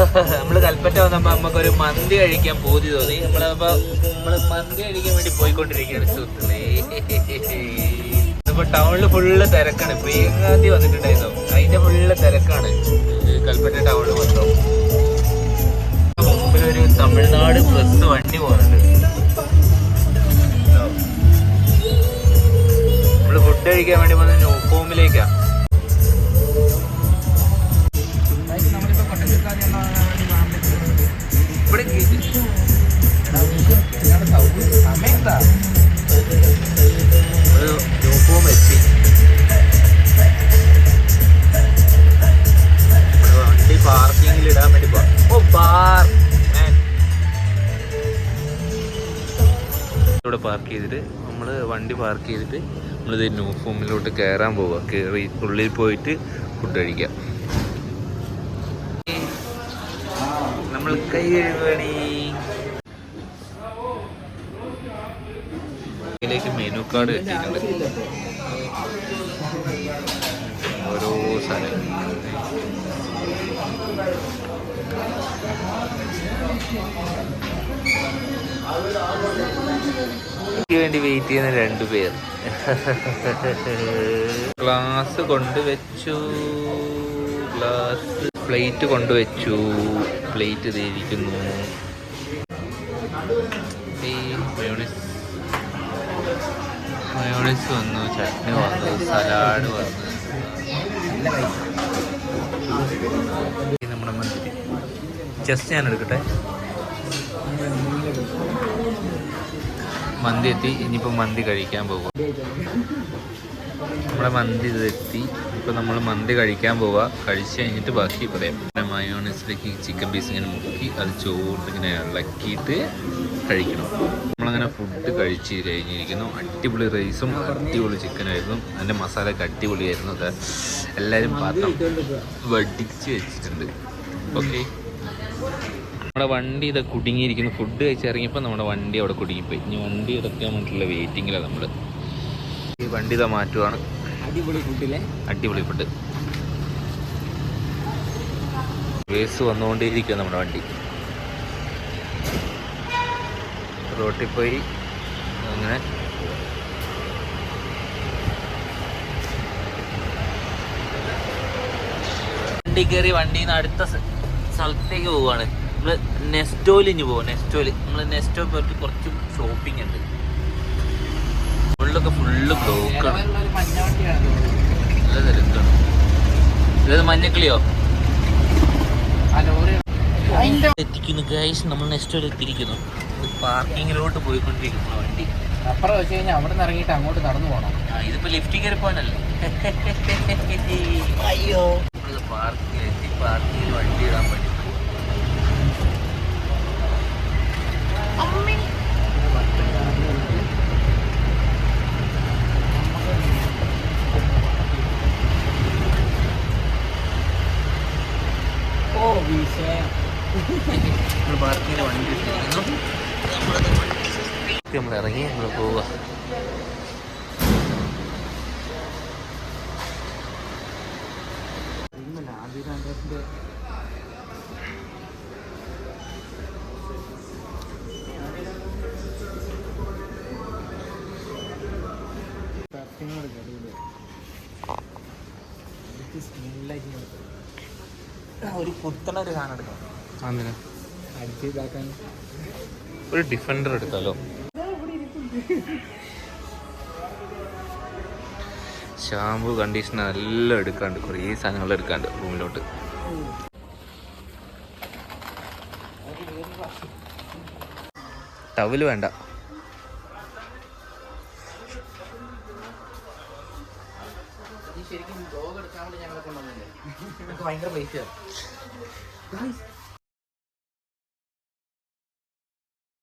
നമ്മള് കൽപ്പറ്റ വന്നപ്പോ നമുക്കൊരു മന്തി കഴിക്കാൻ പൂതി തോന്നി. നമ്മള് മന്തി കഴിക്കാൻ വേണ്ടി പോയിക്കൊണ്ടിരിക്കുകയാണ് സുഹൃത്തുക്കളെ. ഇപ്പൊ ടൗണില് ഫുള്ള് തിരക്കാണ്. പ്രിയങ്കാന്തി വന്നിട്ടുണ്ടായിരുന്നു, അതിന്റെ ഫുള്ള് തിരക്കാണ് കൽപ്പറ്റ ടൗണില് മൊത്തം. മുമ്പിലൊരു തമിഴ്നാട് ബസ് വണ്ടി പോകുന്നുണ്ട്. നമ്മള് ഫുഡ് കഴിക്കാൻ വേണ്ടി പോകുന്നത് ന്യൂ ഫോമിലേക്കാ. ഇവിടെ ന്യൂ ഫോം എത്തി. വണ്ടി പാർക്കിങ്ങിൽ ഇടാൻ വേണ്ടി പോവാം. ഇവിടെ പാർക്ക് ചെയ്തിട്ട് നമ്മള് വണ്ടി പാർക്ക് ചെയ്തിട്ട് നമ്മളിത് ന്യൂ ഫോമിലോട്ട് കയറാൻ പോവുക. കയറി ഉള്ളിൽ പോയിട്ട് ഫുഡ് കഴിക്കാം. നമ്മൾ കൈ കഴുകണി. ഇതിലേക്ക് മെനു കാർഡ് കിട്ടിയിട്ടുണ്ട്. ഓരോ സ്ഥലം വേണ്ടി വെയിറ്റ് ചെയ്യുന്ന 2 പേർ. ഗ്ലാസ് കൊണ്ടുവച്ചു, ഗ്ലാസ് പ്ലേറ്റ് കൊണ്ടുവച്ചു. പ്ലേറ്റ് ഇരിക്കുന്നു. മയോണൈസ് വന്നു, ചട്നി വന്നു, സലാഡ് വന്നു. നമ്മുടെ മന്തി ജസ്റ്റ് ഞാൻ എടുക്കട്ടെ. മന്തി എത്തി. ഇനിയിപ്പോൾ മന്തി കഴിക്കാൻ പോകുക. നമ്മുടെ മന്തി ഇതെത്തി. ഇപ്പോൾ നമ്മൾ മന്തി കഴിക്കാൻ പോവുക. കഴിച്ച് കഴിഞ്ഞിട്ട് ബാക്കി പറയാം. മയോണൈസിലേക്ക് ചിക്കൻ പീസ് ഇങ്ങനെ മുക്കി അത് ചോറിട്ട് ഇങ്ങനെ ഇളക്കിയിട്ട് കഴിക്കണം. നമ്മളങ്ങനെ ഫുഡ് കഴിച്ച് കഴിഞ്ഞിരിക്കുന്നു. അടിപൊളി റൈസും അടിപൊളി ചിക്കനായിരുന്നു. അതിൻ്റെ മസാലയൊക്കെ അടിപൊളിയായിരുന്നു. അത് എല്ലാവരും പാത്രം വടിച്ച് വെച്ചിട്ടുണ്ട്. ഓക്കെ, നമ്മുടെ വണ്ടി ഇത് കുടുങ്ങിയിരിക്കുന്നു. ഫുഡ് കഴിച്ചിറങ്ങിയപ്പോൾ നമ്മുടെ വണ്ടി അവിടെ കുടുങ്ങിപ്പോയി. ഇനി വണ്ടി ഇറക്കാൻ വേണ്ടിയിട്ടുള്ള വെയിറ്റിങ്ങിലാണ് നമ്മൾ. ഈ വണ്ടി ഇതാ മാറ്റുവാണ്. അടിപൊളി ഫുഡ് വേസ് വന്നുകൊണ്ടേയിരിക്കുക. നമ്മുടെ വണ്ടി റോട്ടിൽ പോയി അങ്ങനെ വണ്ടി കയറി വണ്ടിയിൽ നിന്ന് അടുത്ത സ്ഥലത്തേക്ക് പോവുകയാണ്. നമ്മള് നെസ്റ്റോയിലിഞ്ഞ് പോവാം. നമ്മള് നെസ്റ്റോ പോയിട്ട് കുറച്ച് ഷോപ്പിംഗ് ഉണ്ട്. ഉള്ളൊക്കെ ഫുള്ള് ബ്ലോക്കാണ്. നല്ല തിരക്കാണ്. ഇത് മഞ്ഞക്കിളിയോ എത്തിക്കുന്നു ഗൈസ്. നമ്മൾ നെസ്റ്റോയിൽ എത്തിയിരിക്കുന്നു. പാർക്കിങ്ങിലോട്ട് പോയിക്കൊണ്ടിരിക്കുന്നു വണ്ടി. അപ്പുറം വെച്ച് കഴിഞ്ഞാൽ അവിടെ നിന്ന് ഇറങ്ങിയിട്ട് അങ്ങോട്ട് നടന്നു പോകണം. ഇതിപ്പോ ലിഫ്റ്റിൽ കയറി പോകാനല്ലേ. അയ്യോ, പാർക്കിങ്ങിലെത്തി. പാർക്കിങ്ങിൽ വണ്ടി ഇടാൻ പറ്റും. നമ്മൾ പാർക്കിങ്ങിൽ വണ്ടി ഇട്ടിരിക്കുന്നു. നമ്മൾ ഇറങ്ങി നമ്മൾ പോവുക. ഒരു കുത്തണ ഒരു സാധനം എടുക്കാം. ഒരു ഡിഫൻഡർ എടുത്താലോ? ഷാമ്പു, കണ്ടീഷണർ എല്ലാം എടുക്കാണ്ട്, കുറേ സാധനങ്ങൾ എടുക്കാണ്ട് റൂമിലോട്ട്. ടവല് വേണ്ട. ഭയങ്കര പൈസ